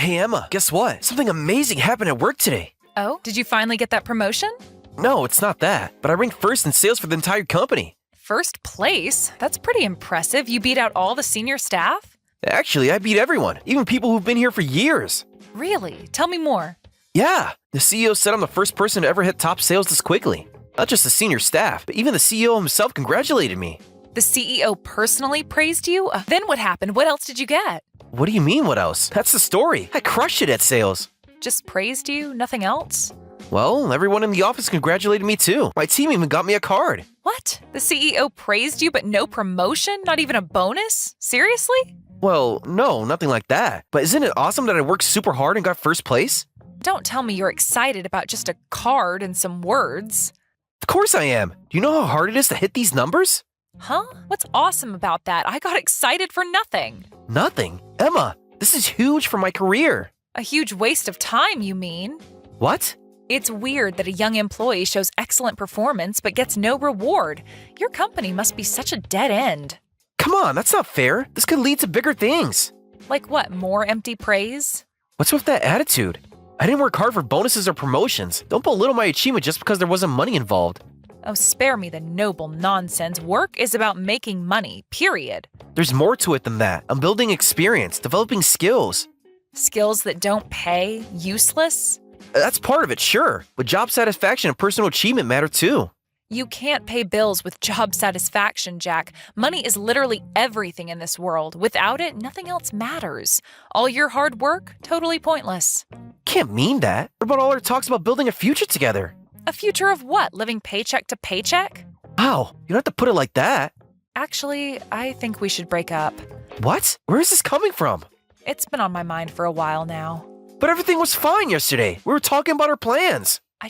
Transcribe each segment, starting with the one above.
Hey Emma, guess what? Something amazing happened at work today. Oh, did you finally get that promotion? No, it's not that, but I ranked first in sales for the entire company. First place? That's pretty impressive. You beat out all the senior staff? Actually, I beat everyone, even people who've been here for years. Really? Tell me more. Yeah, the CEO said I'm the first person to ever hit top sales this quickly. Not just the senior staff, but even the CEO himself congratulated me. The CEO personally praised you? Then what happened? What else did you get? What do you mean, what else? That's the story. I crushed it at sales. Just praised you? Nothing else? Well, everyone in the office congratulated me too. My team even got me a card. What? The CEO praised you but no promotion? Not even a bonus? Seriously? Well, no, nothing like that. But isn't it awesome that I worked super hard and got first place? Don't tell me you're excited about just a card and some words. Of course I am. Do you know how hard it is to hit these numbers? Huh? What's awesome about that? I got excited for nothing. Nothing? Emma, this is huge for my career. A huge waste of time, you mean? What? It's weird that a young employee shows excellent performance but gets no reward. Your company must be such a dead end. Come on, that's not fair. This could lead to bigger things. Like what, more empty praise? What's with that attitude? I didn't work hard for bonuses or promotions. Don't belittle my achievement just because there wasn't money involved. Oh, spare me the noble nonsense. Work is about making money, period. There's more to it than that. I'm building experience, developing skills. Skills that don't pay? Useless? That's part of it, sure. But job satisfaction and personal achievement matter too. You can't pay bills with job satisfaction, Jack. Money is literally everything in this world. Without it, nothing else matters. All your hard work, totally pointless. Can't mean that. What about all our talks about building a future together? A future of what? Living paycheck to paycheck? Wow, you don't have to put it like that. Actually, I think we should break up. What? Where is this coming from? It's been on my mind for a while now. But everything was fine yesterday. We were talking about our plans. I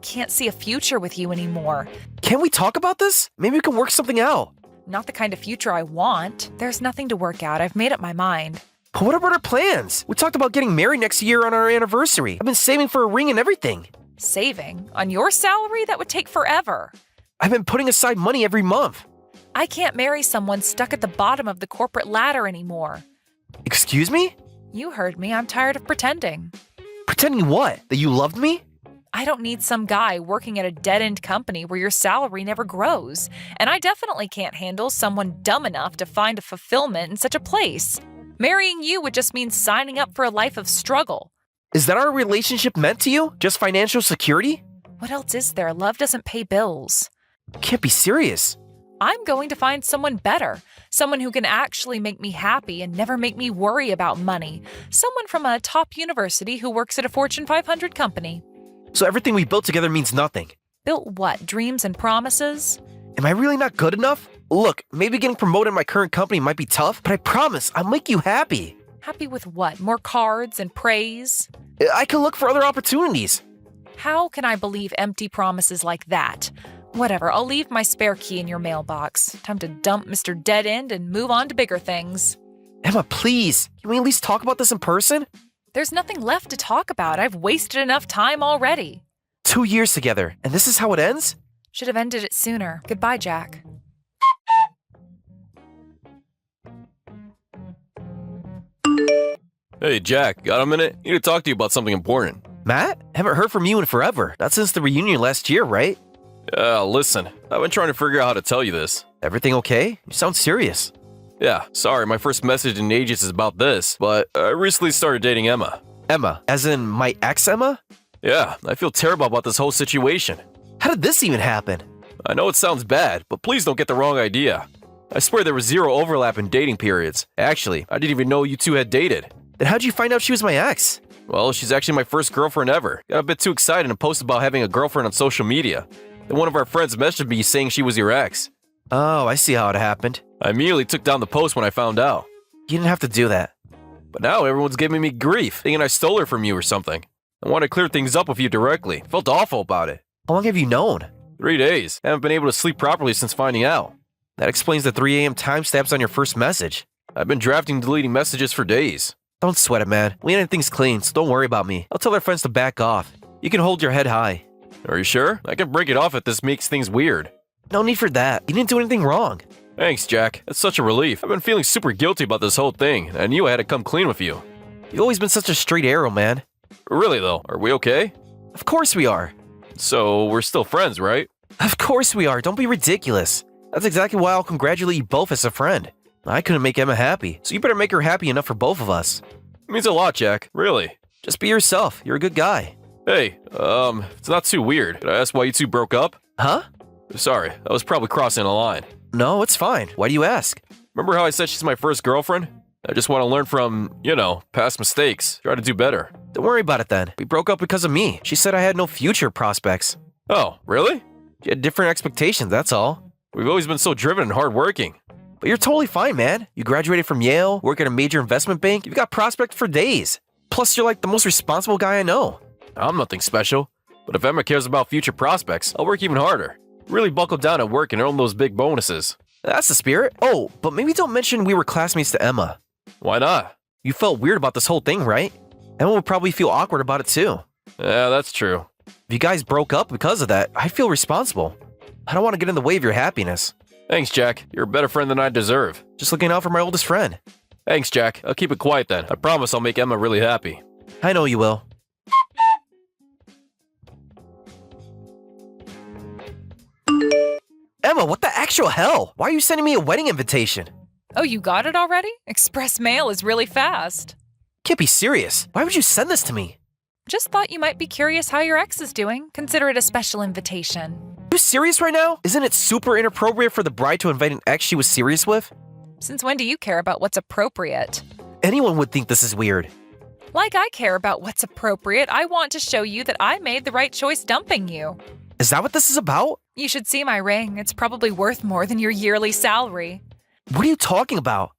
can't see a future with you anymore. Can we talk about this? Maybe we can work something out. Not the kind of future I want. There's nothing to work out. I've made up my mind. But what about our plans? We talked about getting married next year on our anniversary. I've been saving for a ring and everything. Saving? On your salary? That would take forever. I've been putting aside money every month. I can't marry someone stuck at the bottom of the corporate ladder anymore. Excuse me? You heard me. I'm tired of pretending. Pretending what? That you loved me? I don't need some guy working at a dead-end company where your salary never grows. And I definitely can't handle someone dumb enough to find a fulfillment in such a place. Marrying you would just mean signing up for a life of struggle. Is that our relationship meant to you? Just financial security? What else is there? Love doesn't pay bills. Can't be serious. I'm going to find someone better. Someone who can actually make me happy and never make me worry about money. Someone from a top university who works at a Fortune 500 company. So everything we built together means nothing. Built what? Dreams and promises? Am I really not good enough? Look, maybe getting promoted in my current company might be tough, but I promise I'll make you happy. Happy with what? More cards and praise? I can look for other opportunities. How can I believe empty promises like that? Whatever, I'll leave my spare key in your mailbox. Time to dump Mr. Dead End and move on to bigger things. Emma, please. Can we at least talk about this in person? There's nothing left to talk about. I've wasted enough time already. 2 years together, and this is how it ends? Should have ended it sooner. Goodbye, Jack. Hey, Jack, got a minute? Need to talk to you about something important. Matt? Haven't heard from you in forever. Not since the reunion last year, right? Listen, I've been trying to figure out how to tell you this. Everything okay? You sound serious. Yeah, sorry, my first message in ages is about this, but I recently started dating Emma. Emma, as in my ex Emma? Yeah, I feel terrible about this whole situation. How did this even happen? I know it sounds bad, but please don't get the wrong idea. I swear there was zero overlap in dating periods. Actually, I didn't even know you two had dated. Then how'd you find out she was my ex? Well, she's actually my first girlfriend ever. Got a bit too excited and posted about having a girlfriend on social media. Then one of our friends messaged me saying she was your ex. Oh, I see how it happened. I immediately took down the post when I found out. You didn't have to do that. But now everyone's giving me grief, thinking I stole her from you or something. I want to clear things up with you directly. Felt awful about it. How long have you known? 3 days. Haven't been able to sleep properly since finding out. That explains the 3 a.m. timestamps on your first message. I've been drafting and deleting messages for days. Don't sweat it, man. We ain't things clean, so don't worry about me. I'll tell our friends to back off. You can hold your head high. Are you sure? I can break it off if this makes things weird. No need for that. You didn't do anything wrong. Thanks, Jack. That's such a relief. I've been feeling super guilty about this whole thing, and I knew I had to come clean with you. You've always been such a straight arrow, man. Really though, are we okay? Of course we are. So we're still friends, right? Of course we are. Don't be ridiculous. That's exactly why I'll congratulate you both as a friend. I couldn't make Emma happy, so you better make her happy enough for both of us. It means a lot, Jack. Really. Just be yourself. You're a good guy. Hey, it's not too weird. Did I ask why you two broke up? Huh? Sorry, I was probably crossing a line. No, it's fine. Why do you ask? Remember how I said she's my first girlfriend? I just want to learn from, past mistakes. Try to do better. Don't worry about it then. We broke up because of me. She said I had no future prospects. Oh, really? She had different expectations, that's all. We've always been so driven and hardworking. But you're totally fine, man. You graduated from Yale, work at a major investment bank. You've got prospects for days. Plus, you're like the most responsible guy I know. I'm nothing special. But if Emma cares about future prospects, I'll work even harder. Really buckle down at work and earn those big bonuses. That's the spirit. Oh, but maybe don't mention we were classmates to Emma. Why not? You felt weird about this whole thing, right? Emma would probably feel awkward about it too. Yeah, that's true. If you guys broke up because of that, I'd feel responsible. I don't want to get in the way of your happiness. Thanks, Jack. You're a better friend than I deserve. Just looking out for my oldest friend. Thanks, Jack. I'll keep it quiet then. I promise I'll make Emma really happy. I know you will. Emma, what the actual hell? Why are you sending me a wedding invitation? Oh, you got it already? Express mail is really fast. Can't be serious. Why would you send this to me? Just thought you might be curious how your ex is doing. Consider it a special invitation. You serious right now? Isn't it super inappropriate for the bride to invite an ex she was serious with? Since when do you care about what's appropriate? Anyone would think this is weird. Like I care about what's appropriate, I want to show you that I made the right choice dumping you. Is that what this is about? You should see my ring. It's probably worth more than your yearly salary. What are you talking about?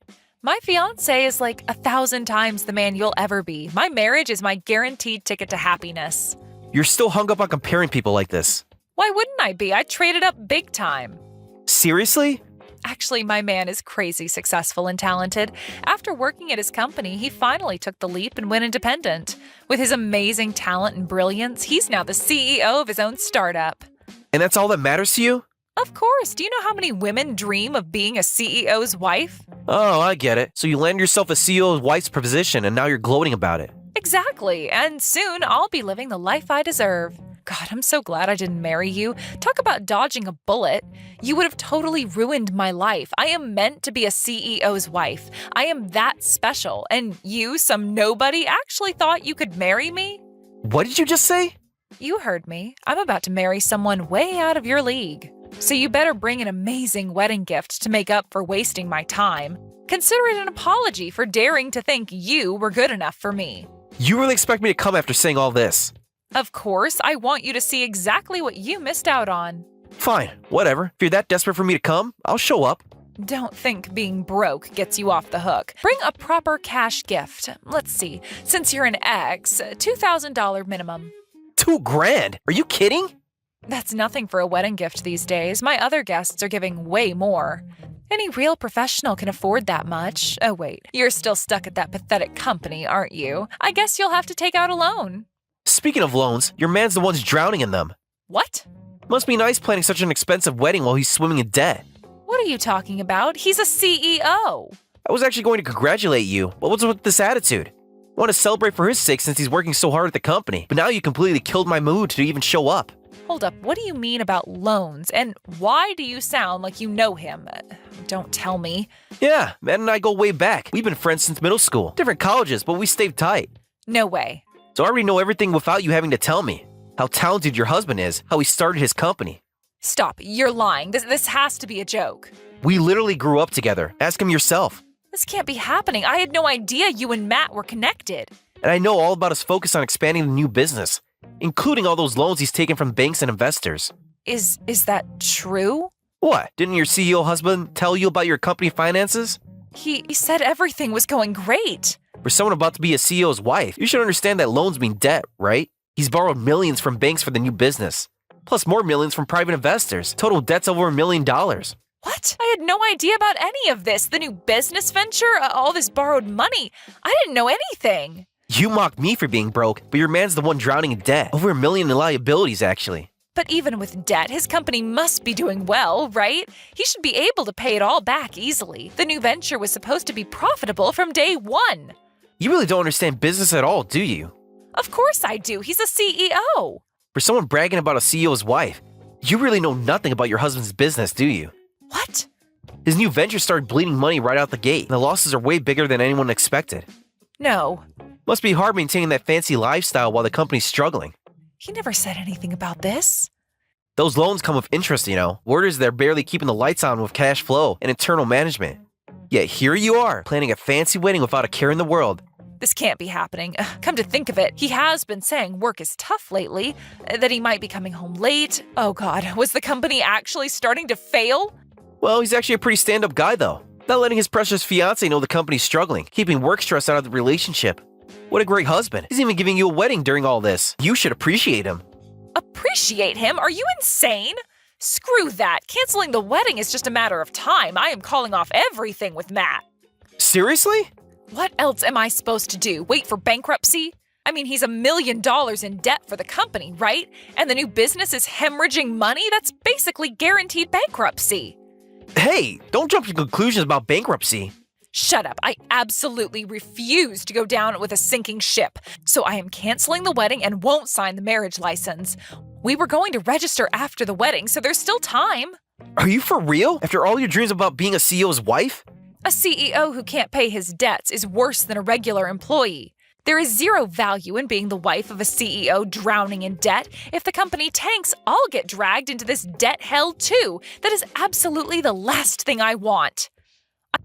My fiancé is like 1,000 times the man you'll ever be. My marriage is my guaranteed ticket to happiness. You're still hung up on comparing people like this. Why wouldn't I be? I traded up big time. Seriously? Actually, my man is crazy successful and talented. After working at his company, he finally took the leap and went independent. With his amazing talent and brilliance, he's now the CEO of his own startup. And that's all that matters to you? Of course. Do you know how many women dream of being a CEO's wife? Oh, I get it. So you landed yourself a CEO's wife's position and now you're gloating about it. Exactly. And soon I'll be living the life I deserve. God, I'm so glad I didn't marry you. Talk about dodging a bullet. You would have totally ruined my life. I am meant to be a CEO's wife. I am that special. And you, some nobody, actually thought you could marry me? What did you just say? You heard me. I'm about to marry someone way out of your league. So you better bring an amazing wedding gift to make up for wasting my time. Consider it an apology for daring to think you were good enough for me. You really expect me to come after saying all this? Of course, I want you to see exactly what you missed out on. Fine, whatever. If you're that desperate for me to come, I'll show up. Don't think being broke gets you off the hook. Bring a proper cash gift. Let's see. Since you're an ex, $2,000 minimum. $2,000? Are you kidding? That's nothing for a wedding gift these days. My other guests are giving way more. Any real professional can afford that much. Oh wait, you're still stuck at that pathetic company, aren't you? I guess you'll have to take out a loan. Speaking of loans, your man's the one's drowning in them. What? Must be nice planning such an expensive wedding while he's swimming in debt. What are you talking about? He's a CEO. I was actually going to congratulate you, but what's with this attitude? I want to celebrate for his sake since he's working so hard at the company, but now you completely killed my mood to even show up. Hold up, what do you mean about loans? And why do you sound like you know him? Don't tell me. Yeah, Matt and I go way back. We've been friends since middle school. Different colleges, but we stayed tight. No way. So I already know everything without you having to tell me. How talented your husband is, how he started his company. Stop, you're lying. This has to be a joke. We literally grew up together. Ask him yourself. This can't be happening. I had no idea you and Matt were connected. And I know all about his focus on expanding the new business, including all those loans he's taken from banks and investors. Is that true? What? Didn't your CEO husband tell you about your company finances? He said everything was going great. For someone about to be a CEO's wife, you should understand that loans mean debt, right? He's borrowed millions from banks for the new business, plus more millions from private investors. Total debt's over $1 million. What? I had no idea about any of this. The new business venture, all this borrowed money. I didn't know anything. You mocked me for being broke, but your man's the one drowning in debt. Over $1 million in liabilities, actually. But even with debt, his company must be doing well, right? He should be able to pay it all back easily. The new venture was supposed to be profitable from day one. You really don't understand business at all, do you? Of course I do. He's a CEO. For someone bragging about a CEO's wife, you really know nothing about your husband's business, do you? What? His new venture started bleeding money right out the gate, and the losses are way bigger than anyone expected. No. Must be hard maintaining that fancy lifestyle while the company's struggling. He never said anything about this. Those loans come with interest, you know. Word is they're barely keeping the lights on with cash flow and internal management. Yet here you are, planning a fancy wedding without a care in the world. This can't be happening. Come to think of it, he has been saying work is tough lately, that he might be coming home late. Oh God, was the company actually starting to fail? Well, he's actually a pretty stand-up guy, though. Not letting his precious fiancée know the company's struggling, keeping work stress out of the relationship. What a great husband. He's even giving you a wedding during all this. You should appreciate him. Appreciate him? Are you insane? Screw that. Canceling the wedding is just a matter of time. I am calling off everything with Matt. Seriously? What else am I supposed to do? Wait for bankruptcy? I mean, he's $1 million in debt for the company, right? And the new business is hemorrhaging money? That's basically guaranteed bankruptcy. Hey, don't jump to conclusions about bankruptcy. Shut up. I absolutely refuse to go down with a sinking ship. So I am canceling the wedding and won't sign the marriage license. We were going to register after the wedding, so there's still time. Are you for real? After all your dreams about being a CEO's wife? A CEO who can't pay his debts is worse than a regular employee. There is zero value in being the wife of a CEO drowning in debt. If the company tanks, I'll get dragged into this debt hell too. That is absolutely the last thing I want.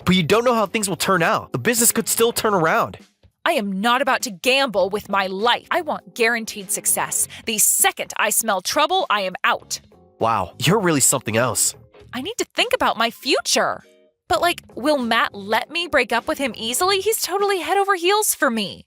But you don't know how things will turn out. The business could still turn around. I am not about to gamble with my life. I want guaranteed success. The second I smell trouble, I am out. Wow, you're really something else. I need to think about my future. But will Matt let me break up with him easily? He's totally head over heels for me.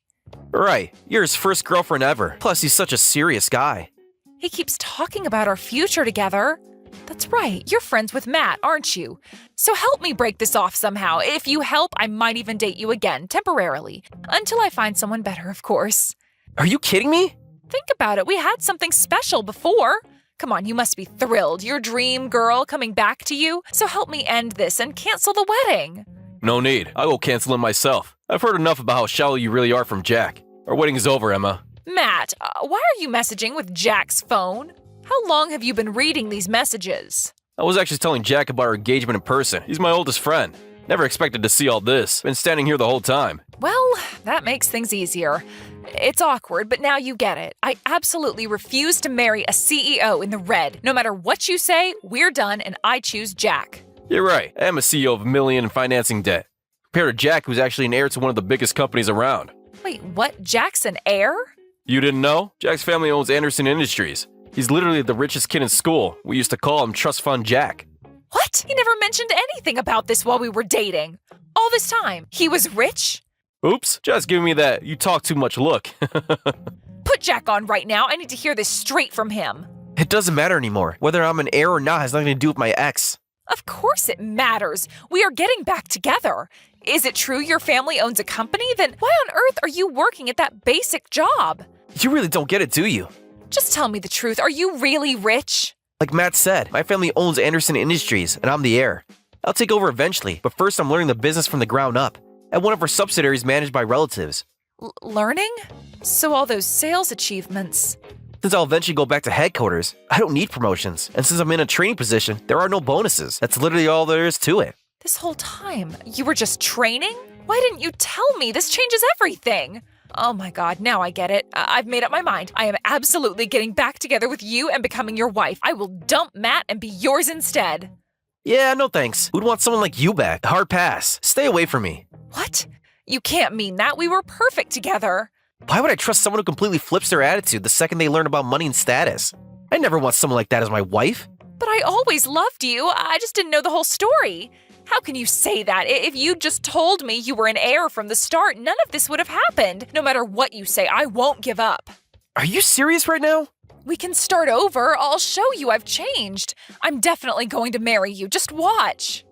Right, you're his first girlfriend ever. Plus, he's such a serious guy. He keeps talking about our future together. That's right, you're friends with Matt, aren't you? So help me break this off somehow. If you help, I might even date you again, temporarily. Until I find someone better, of course. Are you kidding me? Think about it, we had something special before. Come on, you must be thrilled. Your dream girl coming back to you. So help me end this and cancel the wedding. No need. I'll go cancel it myself. I've heard enough about how shallow you really are from Jack. Our wedding is over, Emma. Matt, why are you messaging with Jack's phone? How long have you been reading these messages? I was actually telling Jack about our engagement in person. He's my oldest friend. Never expected to see all this. Been standing here the whole time. Well, that makes things easier. It's awkward, but now you get it. I absolutely refuse to marry a CEO in the red. No matter what you say, we're done and I choose Jack. You're right. I am a CEO of $1 million in financing debt. Compared to Jack, who's actually an heir to one of the biggest companies around. Wait, what? Jack's an heir? You didn't know? Jack's family owns Anderson Industries. He's literally the richest kid in school. We used to call him Trust Fund Jack. What? He never mentioned anything about this while we were dating. All this time, he was rich? Oops, just giving me that you talk too much look. Put Jack on right now. I need to hear this straight from him. It doesn't matter anymore. Whether I'm an heir or not has nothing to do with my ex. Of course it matters. We are getting back together. Is it true your family owns a company? Then why on earth are you working at that basic job? You really don't get it, do you? Just tell me the truth. Are you really rich? Like Matt said, my family owns Anderson Industries, and I'm the heir. I'll take over eventually, but first I'm learning the business from the ground up, at one of our subsidiaries managed by relatives. Learning? So all those sales achievements. Since I'll eventually go back to headquarters, I don't need promotions. And since I'm in a training position, there are no bonuses. That's literally all there is to it. This whole time, you were just training? Why didn't you tell me? This changes everything. Oh my God, now I get it. I've made up my mind. I am absolutely getting back together with you and becoming your wife. I will dump Matt and be yours instead. Yeah, no thanks. Who'd want someone like you back? Hard pass. Stay away from me. What? You can't mean that. We were perfect together. Why would I trust someone who completely flips their attitude the second they learn about money and status? I never want someone like that as my wife. But I always loved you. I just didn't know the whole story. How can you say that? If you just told me you were an heir from the start, none of this would have happened. No matter what you say, I won't give up. Are you serious right now? We can start over. I'll show you I've changed. I'm definitely going to marry you. Just watch.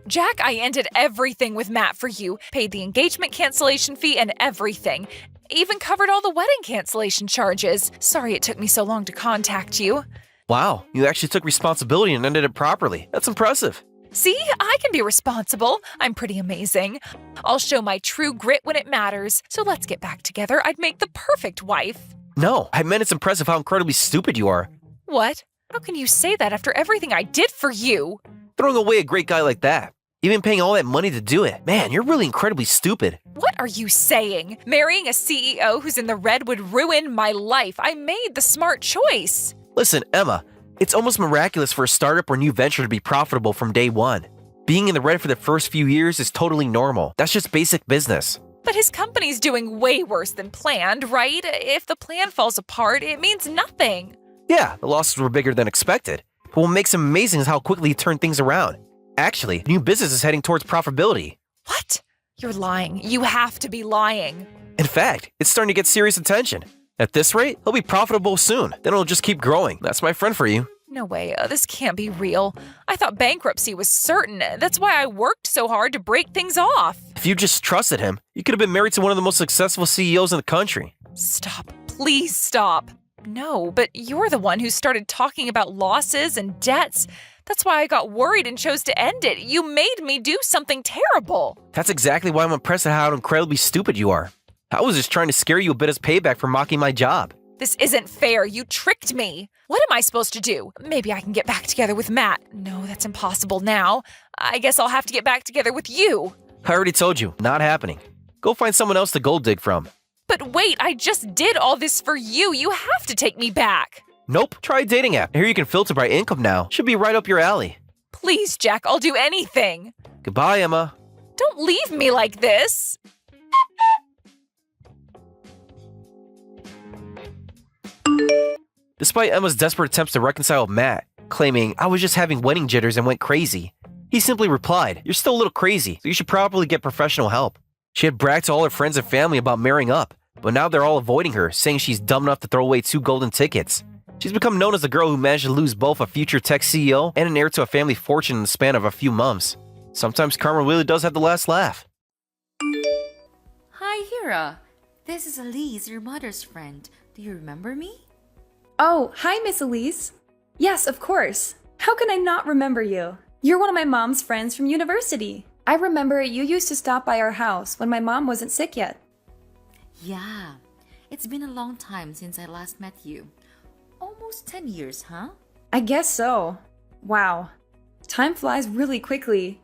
Jack, I ended everything with Matt for you. Paid the engagement cancellation fee and everything. Even covered all the wedding cancellation charges. Sorry it took me so long to contact you. Wow, you actually took responsibility and ended it properly. That's impressive. See, I can be responsible. I'm pretty amazing. I'll show my true grit when it matters. So let's get back together. I'd make the perfect wife. No, I meant it's impressive how incredibly stupid you are. What? How can you say that after everything I did for you? Throwing away a great guy like that. Even paying all that money to do it. Man, you're really incredibly stupid. What are you saying? Marrying a CEO who's in the red would ruin my life. I made the smart choice. Listen, Emma, it's almost miraculous for a startup or new venture to be profitable from day one. Being in the red for the first few years is totally normal. That's just basic business. But his company's doing way worse than planned, right? If the plan falls apart, it means nothing. Yeah, the losses were bigger than expected. But what makes him amazing is how quickly he turned things around. Actually, the new business is heading towards profitability. What? You're lying. You have to be lying. In fact, it's starting to get serious attention. At this rate, he'll be profitable soon. Then it'll just keep growing. That's my friend for you. No way. This can't be real. I thought bankruptcy was certain. That's why I worked so hard to break things off. If you just trusted him, you could have been married to one of the most successful CEOs in the country. Stop. Please stop. No, but you're the one who started talking about losses and debts. That's why I got worried and chose to end it. You made me do something terrible. That's exactly why I'm impressed at how incredibly stupid you are. I was just trying to scare you a bit as payback for mocking my job. This isn't fair. You tricked me. What am I supposed to do? Maybe I can get back together with Matt. No, that's impossible now. I guess I'll have to get back together with you. I already told you, not happening. Go find someone else to gold dig from. But wait, I just did all this for you. You have to take me back. Nope, try a dating app. Here you can filter by income now. Should be right up your alley. Please, Jack, I'll do anything. Goodbye, Emma. Don't leave me like this. Despite Emma's desperate attempts to reconcile with Matt, claiming, I was just having wedding jitters and went crazy, he simply replied, you're still a little crazy, so you should probably get professional help. She had bragged to all her friends and family about marrying up, but now they're all avoiding her, saying she's dumb enough to throw away 2 golden tickets. She's become known as the girl who managed to lose both a future tech CEO and an heir to a family fortune in the span of a few months. Sometimes karma really does have the last laugh. Hi, Hira. This is Elise, your mother's friend. Do you remember me? Oh, hi, Miss Elise. Yes, of course. How can I not remember you? You're one of my mom's friends from university. I remember you used to stop by our house when my mom wasn't sick yet. Yeah. It's been a long time since I last met you. Almost 10 years, huh? I guess so. Wow. Time flies really quickly.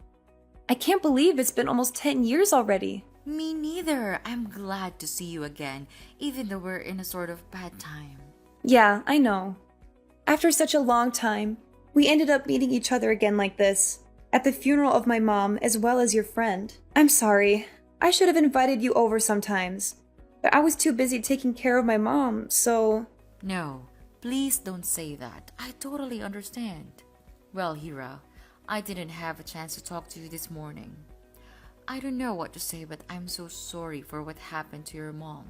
I can't believe it's been almost 10 years already. Me neither. I'm glad to see you again, even though we're in a sort of bad time. Yeah, I know. After such a long time, we ended up meeting each other again like this, at the funeral of my mom as well as your friend. I'm sorry. I should have invited you over sometimes, but I was too busy taking care of my mom, so... No, please don't say that. I totally understand. Well, Hira, I didn't have a chance to talk to you this morning. I don't know what to say, but I'm so sorry for what happened to your mom.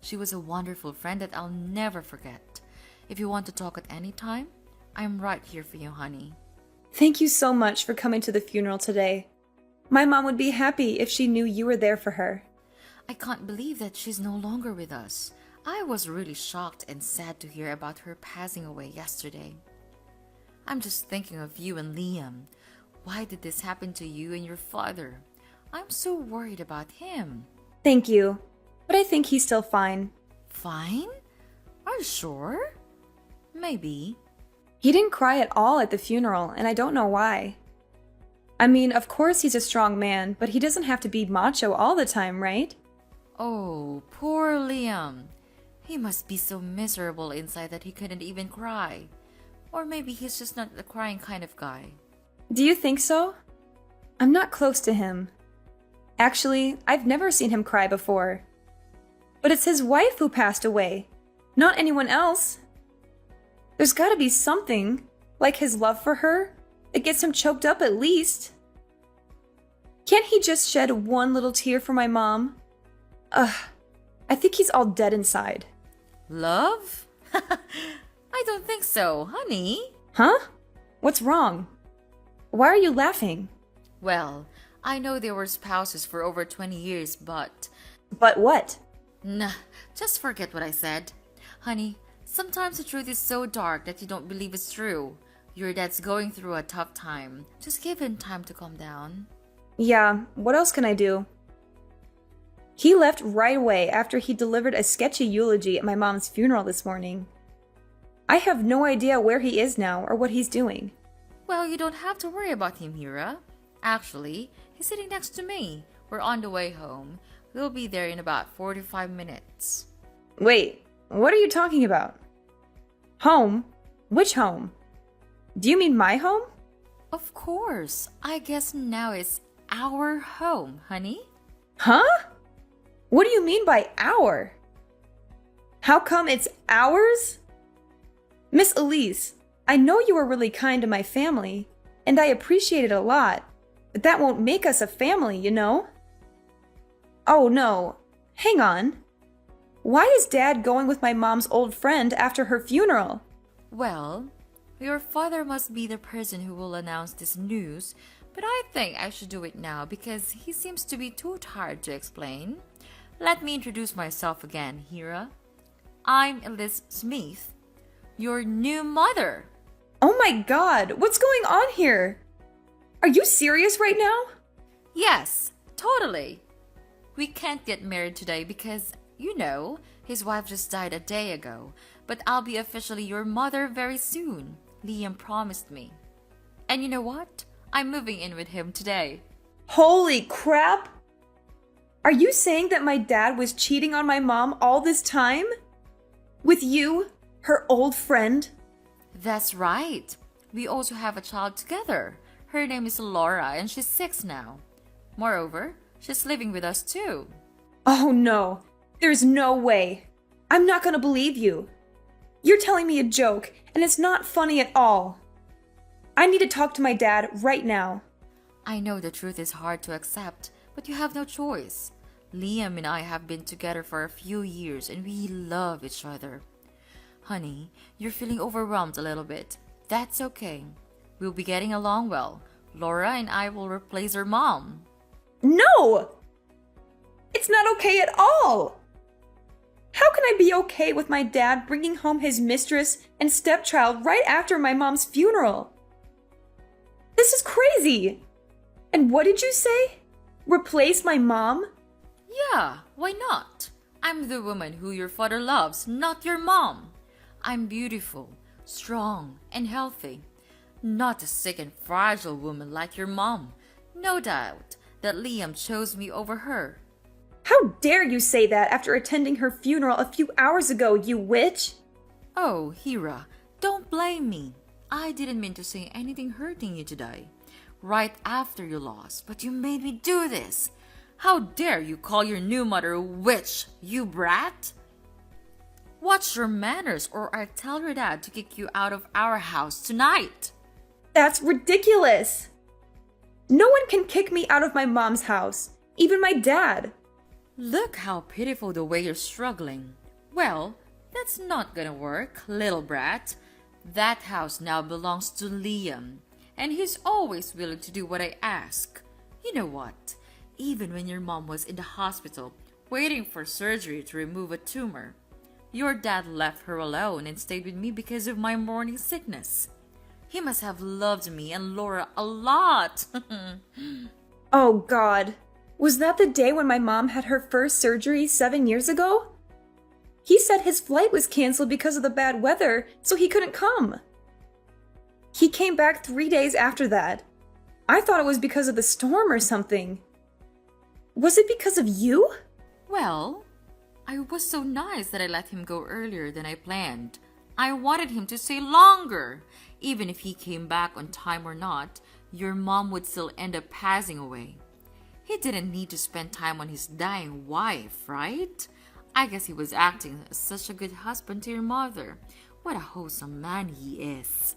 She was a wonderful friend that I'll never forget. If you want to talk at any time, I'm right here for you, honey. Thank you so much for coming to the funeral today. My mom would be happy if she knew you were there for her. I can't believe that she's no longer with us. I was really shocked and sad to hear about her passing away yesterday. I'm just thinking of you and Liam. Why did this happen to you and your father? I'm so worried about him. Thank you, but I think he's still fine. Fine? Are you sure? Maybe. He didn't cry at all at the funeral, and I don't know why. I mean, of course he's a strong man, but he doesn't have to be macho all the time, right? Oh, poor Liam. He must be so miserable inside that he couldn't even cry. Or maybe he's just not the crying kind of guy. Do you think so? I'm not close to him. Actually, I've never seen him cry before. But it's his wife who passed away, not anyone else. There's gotta be something, like his love for her, that gets him choked up at least. Can't he just shed one little tear for my mom? Ugh, I think he's all dead inside. Love? I don't think so, honey. Huh? What's wrong? Why are you laughing? Well, I know they were spouses for over 20 years, but... But what? Nah, just forget what I said. Honey, sometimes the truth is so dark that you don't believe it's true. Your dad's going through a tough time. Just give him time to calm down. Yeah, what else can I do? He left right away after he delivered a sketchy eulogy at my mom's funeral this morning. I have no idea where he is now or what he's doing. Well, you don't have to worry about him, Hira. Actually, he's sitting next to me. We're on the way home. We'll be there in about 45 minutes. Wait, what are you talking about? Home? Which home? Do you mean my home? Of course. I guess now it's our home, honey. Huh? What do you mean by our? How come it's ours? Miss Elise, I know you were really kind to my family, and I appreciate it a lot, but that won't make us a family, you know? Oh no, hang on. Why is Dad going with my mom's old friend after her funeral? Well, your father must be the person who will announce this news, but I think I should do it now because he seems to be too tired to explain. Let me introduce myself again, Hira. I'm Elise Smith, your new mother. Oh my god, what's going on here? Are you serious right now? Yes, totally. We can't get married today because, you know, his wife just died a day ago, but I'll be officially your mother very soon. Liam promised me. And you know what? I'm moving in with him today. Holy crap! Are you saying that my dad was cheating on my mom all this time? With you, her old friend? That's right. We also have a child together. Her name is Laura and she's 6 now. Moreover, she's living with us too. Oh no, there's no way. I'm not gonna believe you. You're telling me a joke, and it's not funny at all. I need to talk to my dad right now. I know the truth is hard to accept, but you have no choice. Liam and I have been together for a few years and we love each other. Honey, you're feeling overwhelmed a little bit. That's okay. We'll be getting along well. Laura and I will replace her mom. No! It's not okay at all! How can I be okay with my dad bringing home his mistress and stepchild right after my mom's funeral? This is crazy! And what did you say? Replace my mom? Yeah, why not? I'm the woman who your father loves, not your mom. I'm beautiful, strong, and healthy. Not a sick and fragile woman like your mom. No doubt that Liam chose me over her. How dare you say that after attending her funeral a few hours ago, you witch? Oh, Hira, don't blame me. I didn't mean to say anything hurting you today. Right after you lost, but you made me do this. How dare you call your new mother a witch, you brat? Watch your manners or I'll tell your dad to kick you out of our house tonight. That's ridiculous! No one can kick me out of my mom's house, even my dad. Look how pitiful the way you're struggling. Well, that's not gonna work, little brat. That house now belongs to Liam, and he's always willing to do what I ask. You know what? Even when your mom was in the hospital, waiting for surgery to remove a tumor, your dad left her alone and stayed with me because of my morning sickness. He must have loved me and Laura a lot. Oh god. Was that the day when my mom had her first surgery 7 years ago? He said his flight was canceled because of the bad weather, so he couldn't come. He came back 3 days after that. I thought it was because of the storm or something. Was it because of you? Well, I was so nice that I let him go earlier than I planned. I wanted him to stay longer. Even if he came back on time or not, your mom would still end up passing away. He didn't need to spend time on his dying wife, right? I guess he was acting as such a good husband to your mother. What a wholesome man he is.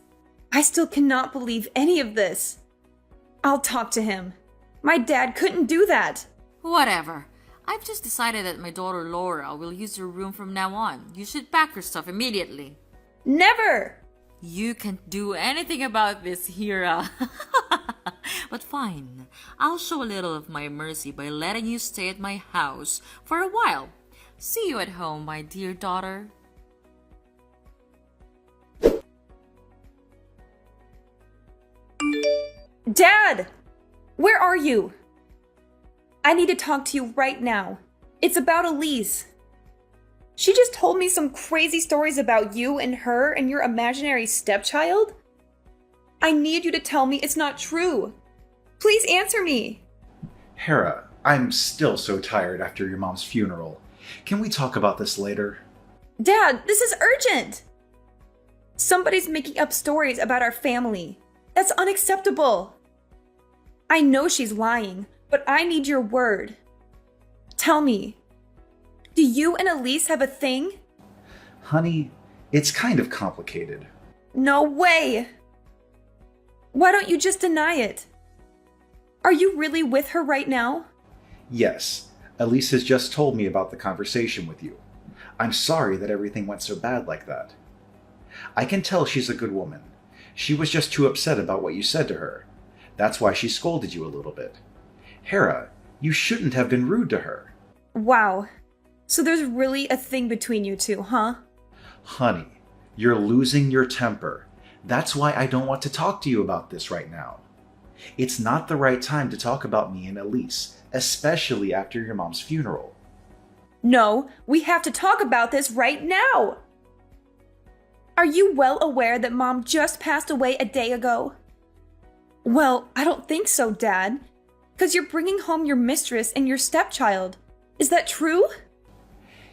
I still cannot believe any of this. I'll talk to him. My dad couldn't do that. Whatever. I've just decided that my daughter Laura will use your room from now on. You should pack your stuff immediately. Never! You can't do anything about this, Hira. But fine. I'll show a little of my mercy by letting you stay at my house for a while. See you at home, my dear daughter. Dad! Where are you? I need to talk to you right now. It's about Elise. She just told me some crazy stories about you and her and your imaginary stepchild. I need you to tell me it's not true. Please answer me. Hera, I'm still so tired after your mom's funeral. Can we talk about this later? Dad, this is urgent. Somebody's making up stories about our family. That's unacceptable. I know she's lying, but I need your word. Tell me, do you and Elise have a thing? Honey, it's kind of complicated. No way! Why don't you just deny it? Are you really with her right now? Yes, Elise has just told me about the conversation with you. I'm sorry that everything went so bad like that. I can tell she's a good woman. She was just too upset about what you said to her. That's why she scolded you a little bit. Hera, you shouldn't have been rude to her. Wow. So there's really a thing between you two, huh? Honey, you're losing your temper. That's why I don't want to talk to you about this right now. It's not the right time to talk about me and Elise, especially after your mom's funeral. No, we have to talk about this right now! Are you well aware that Mom just passed away a day ago? Well, I don't think so, Dad. Because you're bringing home your mistress and your stepchild. Is that true?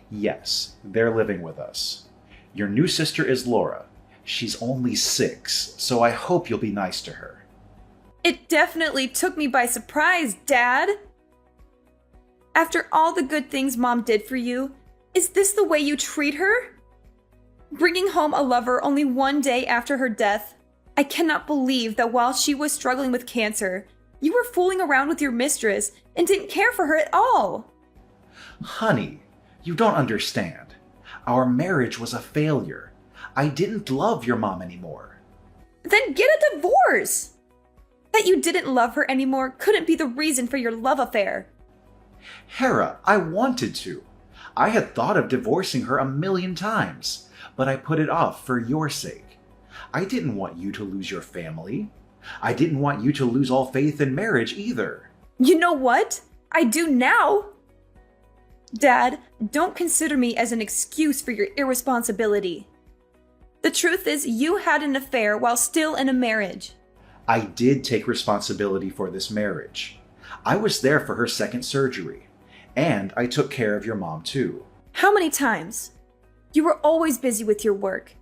Yes, they're living with us. Your new sister is Laura. She's only 6, so I hope you'll be nice to her. It definitely took me by surprise, Dad. After all the good things Mom did for you, is this the way you treat her? Bringing home a lover only one day after her death? I cannot believe that while she was struggling with cancer, you were fooling around with your mistress and didn't care for her at all. Honey, you don't understand. Our marriage was a failure. I didn't love your mom anymore. Then get a divorce! That you didn't love her anymore couldn't be the reason for your love affair. Hera, I wanted to. I had thought of divorcing her 1,000,000 times, but I put it off for your sake. I didn't want you to lose your family. I didn't want you to lose all faith in marriage either. You know what? I do now! Dad, don't consider me as an excuse for your irresponsibility. The truth is, you had an affair while still in a marriage. I did take responsibility for this marriage. I was there for her second surgery, and I took care of your mom too. How many times? You were always busy with your work,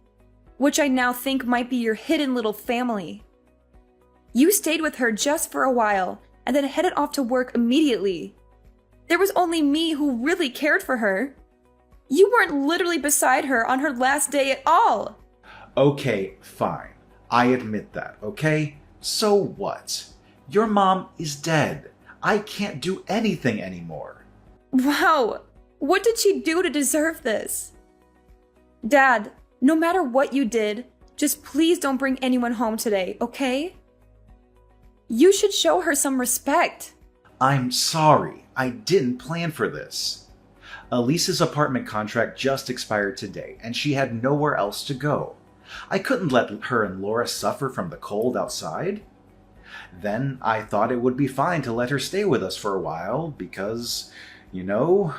which I now think might be your hidden little family. You stayed with her just for a while, and then headed off to work immediately. There was only me who really cared for her. You weren't literally beside her on her last day at all. Okay, fine. I admit that, okay? So what? Your mom is dead. I can't do anything anymore. Wow, what did she do to deserve this? Dad, no matter what you did, just please don't bring anyone home today, okay? You should show her some respect. I'm sorry. I didn't plan for this. Elise's apartment contract just expired today, and she had nowhere else to go. I couldn't let her and Laura suffer from the cold outside. Then I thought it would be fine to let her stay with us for a while because, you know...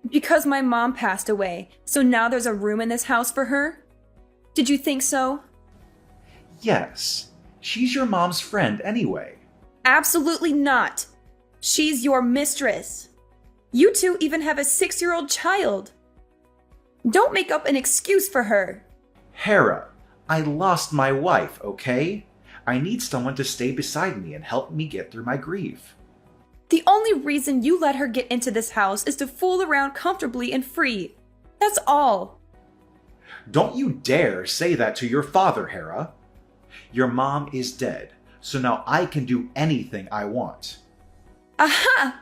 Because my mom passed away, so now there's a room in this house for her? Did you think so? Yes. She's your mom's friend anyway. Absolutely not. She's your mistress. You two even have a 6-year-old child. Don't make up an excuse for her. Hera, I lost my wife, okay? I need someone to stay beside me and help me get through my grief. The only reason you let her get into this house is to fool around comfortably and free. That's all. Don't you dare say that to your father, Hera. Your mom is dead, so now I can do anything I want. Aha!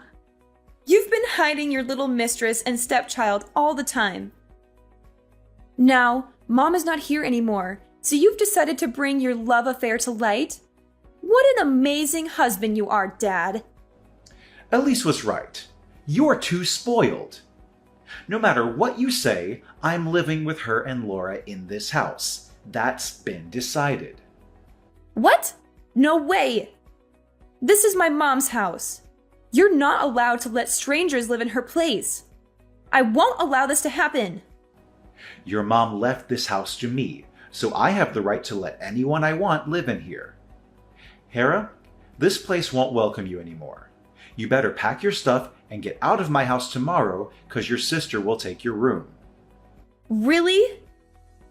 You've been hiding your little mistress and stepchild all the time. Now, Mom is not here anymore, so you've decided to bring your love affair to light? What an amazing husband you are, Dad. Elise was right. You're too spoiled. No matter what you say, I'm living with her and Laura in this house. That's been decided. What? No way! This is my mom's house. You're not allowed to let strangers live in her place. I won't allow this to happen. Your mom left this house to me, so I have the right to let anyone I want live in here. Hera, this place won't welcome you anymore. You better pack your stuff and get out of my house tomorrow, because your sister will take your room. Really?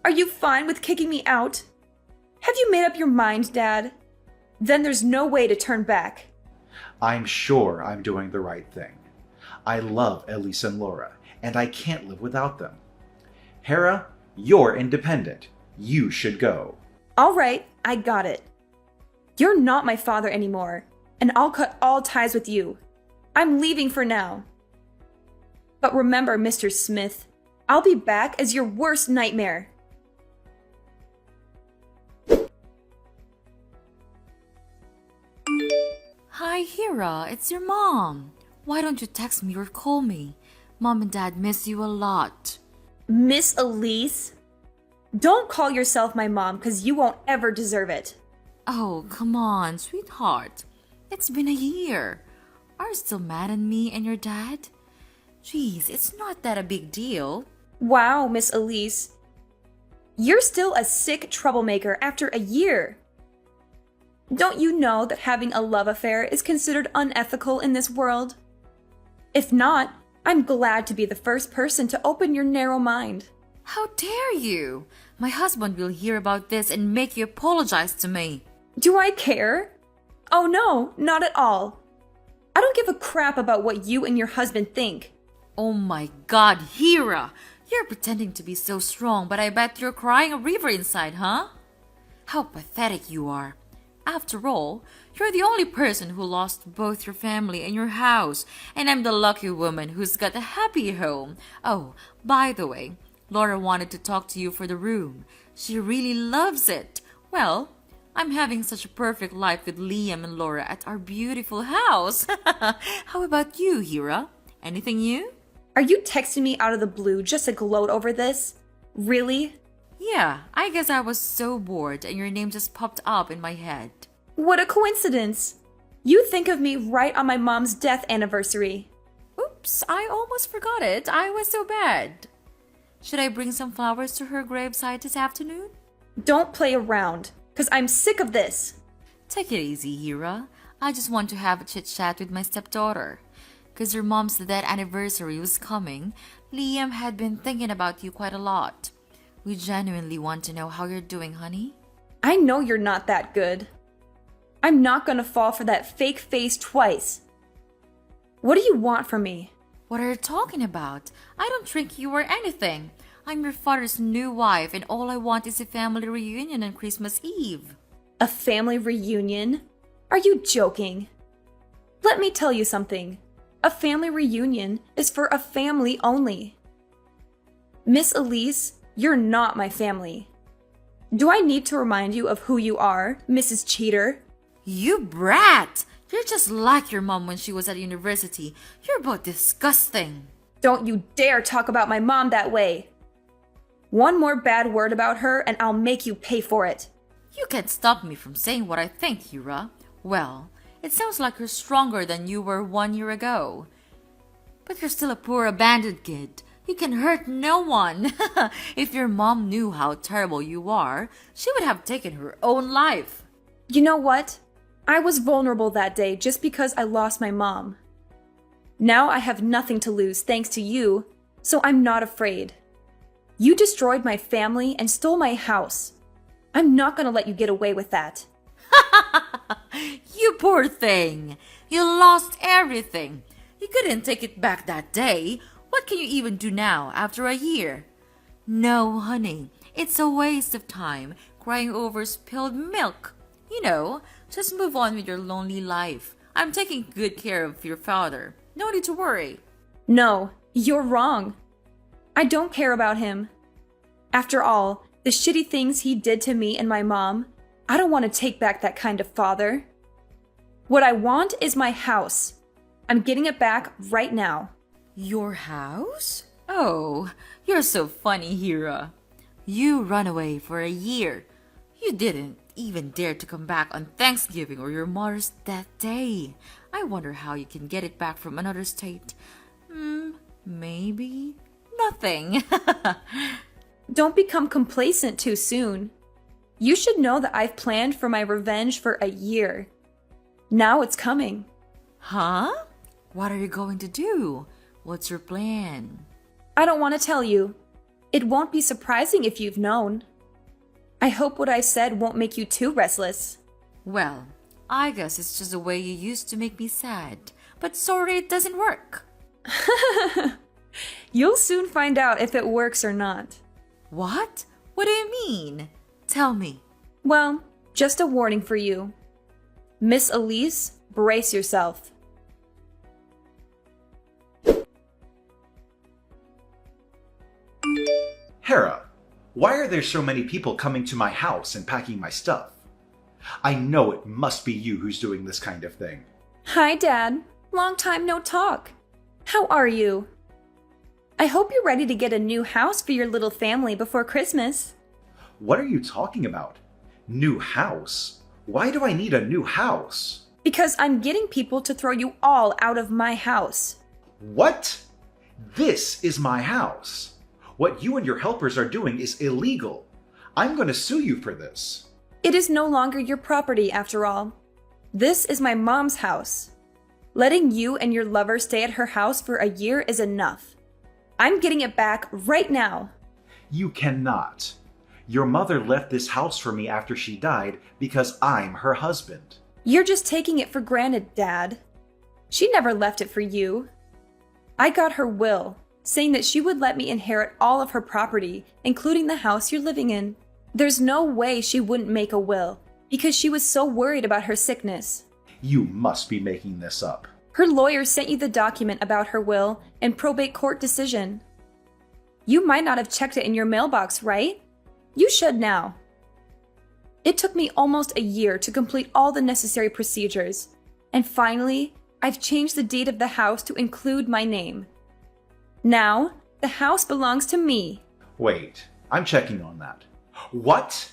Are you fine with kicking me out? Have you made up your mind, Dad? Then there's no way to turn back. I'm sure I'm doing the right thing. I love Elise and Laura, and I can't live without them. Hera, you're independent. You should go. All right, I got it. You're not my father anymore, and I'll cut all ties with you. I'm leaving for now. But remember, Mr. Smith, I'll be back as your worst nightmare. Hi, Hera, it's your mom. Why don't you text me or call me? Mom and Dad miss you a lot. Miss Elise? Don't call yourself my mom, because you won't ever deserve it. Oh, come on, sweetheart. It's been a year. Are you still mad at me and your dad? Jeez, it's not that a big deal. Wow, Miss Elise. You're still a sick troublemaker after a year. Don't you know that having a love affair is considered unethical in this world? If not, I'm glad to be the first person to open your narrow mind. How dare you? My husband will hear about this and make you apologize to me. Do I care? Oh no, not at all. I don't give a crap about what you and your husband think. Oh my god, Hera! You're pretending to be so strong, but I bet you're crying a river inside, huh? How pathetic you are. After all, you're the only person who lost both your family and your house, and I'm the lucky woman who's got a happy home. Oh, by the way, Laura wanted to talk to you for the room. She really loves it. Well, I'm having such a perfect life with Liam and Laura at our beautiful house. How about you, Hera? Anything new? Are you texting me out of the blue just to gloat over this? Really? Yeah, I guess I was so bored and your name just popped up in my head. What a coincidence! You think of me right on my mom's death anniversary. Oops, I almost forgot it. I was so bad. Should I bring some flowers to her gravesite this afternoon? Don't play around, because I'm sick of this. Take it easy, Hera. I just want to have a chit-chat with my stepdaughter. Because your mom's death anniversary was coming, Liam had been thinking about you quite a lot. We genuinely want to know how you're doing, honey. I know you're not that good. I'm not gonna fall for that fake face twice. What do you want from me? What are you talking about? I don't trick you or anything. I'm your father's new wife, and all I want is a family reunion on Christmas Eve. A family reunion? Are you joking? Let me tell you something. A family reunion is for a family only. Miss Elise, you're not my family. Do I need to remind you of who you are, Mrs. Cheater? You brat! You're just like your mom when she was at university. You're both disgusting. Don't you dare talk about my mom that way. One more bad word about her and I'll make you pay for it. You can't stop me from saying what I think, Hera. Well, it sounds like you're stronger than you were 1 year ago. But you're still a poor abandoned kid. You can hurt no one. If your mom knew how terrible you are, she would have taken her own life. You know what? I was vulnerable that day just because I lost my mom. Now I have nothing to lose thanks to you, so I'm not afraid. You destroyed my family and stole my house. I'm not gonna let you get away with that. You poor thing. You lost everything. You couldn't take it back that day. What can you even do now after a year? No, honey. It's a waste of time crying over spilled milk. You know, just move on with your lonely life. I'm taking good care of your father. No need to worry. No, you're wrong. I don't care about him. After all, the shitty things he did to me and my mom, I don't want to take back that kind of father. What I want is my house. I'm getting it back right now. Your house? Oh, you're so funny, Hera. You run away for a year. You didn't. even dare to come back on Thanksgiving or your mother's death day. I wonder how you can get it back from another state. Maybe nothing. Don't become complacent too soon. You should know that I've planned for my revenge for a year. Now it's coming. Huh? What are you going to do? What's your plan? I don't want to tell you. It won't be surprising if you've known. I hope what I said won't make you too restless. Well, I guess it's just the way you used to make me sad. But sorry it doesn't work. You'll soon find out if it works or not. What? What do you mean? Tell me. Well, just a warning for you. Miss Elise, brace yourself. Hera, why are there so many people coming to my house and packing my stuff? I know it must be you who's doing this kind of thing. Hi, Dad. Long time no talk. How are you? I hope you're ready to get a new house for your little family before Christmas. What are you talking about? New house? Why do I need a new house? Because I'm getting people to throw you all out of my house. What? This is my house. What you and your helpers are doing is illegal. I'm going to sue you for this. It is no longer your property, after all. This is my mom's house. Letting you and your lover stay at her house for a year is enough. I'm getting it back right now. You cannot. Your mother left this house for me after she died because I'm her husband. You're just taking it for granted, Dad. She never left it for you. I got her will, saying that she would let me inherit all of her property, including the house you're living in. There's no way she wouldn't make a will, because she was so worried about her sickness. You must be making this up. Her lawyer sent you the document about her will and probate court decision. You might not have checked it in your mailbox, right? You should now. It took me almost a year to complete all the necessary procedures, and finally, I've changed the deed of the house to include my name. Now, the house belongs to me. Wait, I'm checking on that. What?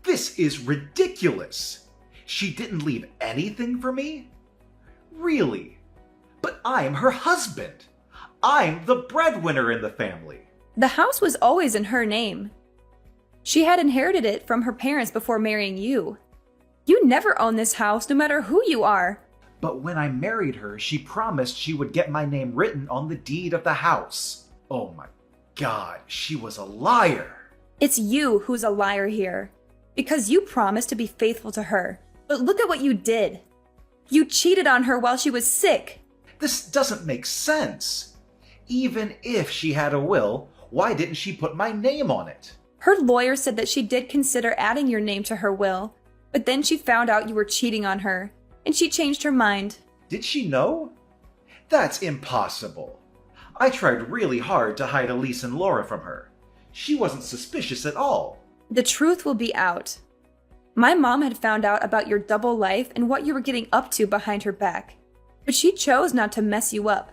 This is ridiculous. She didn't leave anything for me? Really? But I'm her husband. I'm the breadwinner in the family. The house was always in her name. She had inherited it from her parents before marrying you. You never own this house, no matter who you are. But when I married her, she promised she would get my name written on the deed of the house. Oh my God, she was a liar. It's you who's a liar here, because you promised to be faithful to her. But look at what you did. You cheated on her while she was sick. This doesn't make sense. Even if she had a will, why didn't she put my name on it? Her lawyer said that she did consider adding your name to her will, but then she found out you were cheating on her, and she changed her mind. Did she know? That's impossible. I tried really hard to hide Elise and Laura from her. She wasn't suspicious at all. The truth will be out. My mom had found out about your double life and what you were getting up to behind her back, but she chose not to mess you up.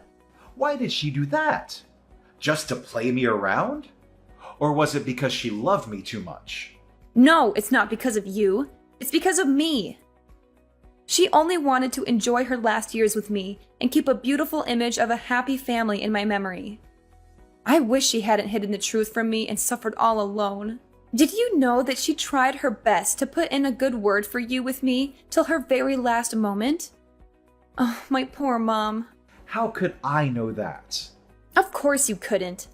Why did she do that? Just to play me around? Or was it because she loved me too much? No, it's not because of you. It's because of me. She only wanted to enjoy her last years with me and keep a beautiful image of a happy family in my memory. I wish she hadn't hidden the truth from me and suffered all alone. Did you know that she tried her best to put in a good word for you with me till her very last moment? Oh, my poor mom. How could I know that? Of course you couldn't.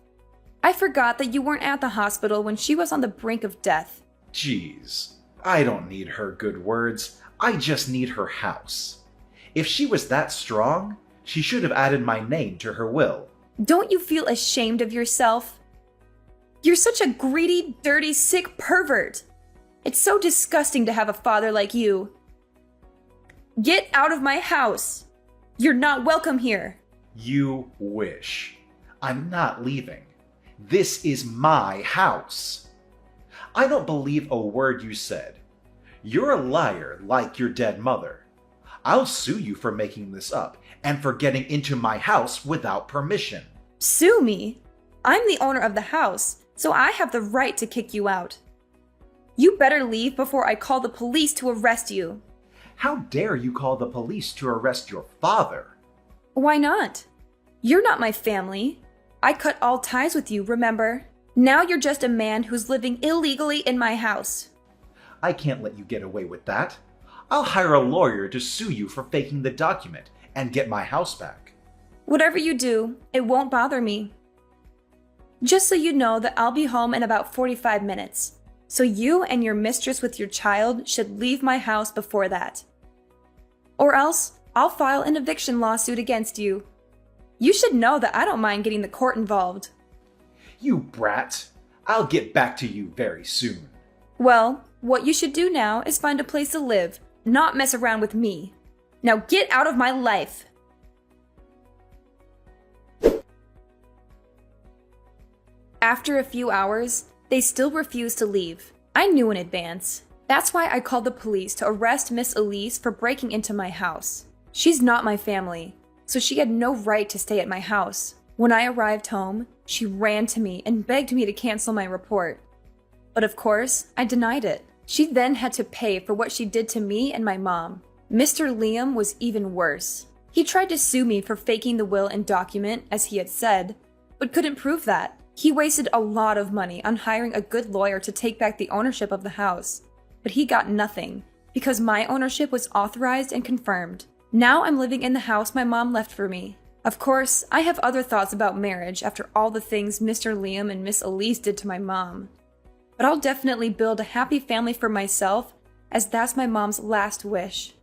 I forgot that you weren't at the hospital when she was on the brink of death. Jeez, I don't need her good words. I just need her house. If she was that strong, she should have added my name to her will. Don't you feel ashamed of yourself? You're such a greedy, dirty, sick pervert. It's so disgusting to have a father like you. Get out of my house. You're not welcome here. You wish. I'm not leaving. This is my house. I don't believe a word you said. You're a liar like your dead mother. I'll sue you for making this up and for getting into my house without permission. Sue me? I'm the owner of the house, so I have the right to kick you out. You better leave before I call the police to arrest you. How dare you call the police to arrest your father? Why not? You're not my family. I cut all ties with you, remember? Now you're just a man who's living illegally in my house. I can't let you get away with that. I'll hire a lawyer to sue you for faking the document and get my house back. Whatever you do, it won't bother me. Just so you know that I'll be home in about 45 minutes. So you and your mistress with your child should leave my house before that. Or else, I'll file an eviction lawsuit against you. You should know that I don't mind getting the court involved. You brat! I'll get back to you very soon. Well, what you should do now is find a place to live, not mess around with me. Now get out of my life! After a few hours, they still refused to leave. I knew in advance. That's why I called the police to arrest Miss Elise for breaking into my house. She's not my family, so she had no right to stay at my house. When I arrived home, she ran to me and begged me to cancel my report. But of course, I denied it. She then had to pay for what she did to me and my mom. Mr. Liam was even worse. He tried to sue me for faking the will and document, as he had said, but couldn't prove that. He wasted a lot of money on hiring a good lawyer to take back the ownership of the house. But he got nothing, because my ownership was authorized and confirmed. Now I'm living in the house my mom left for me. Of course, I have other thoughts about marriage after all the things Mr. Liam and Miss Elise did to my mom. But I'll definitely build a happy family for myself, as that's my mom's last wish.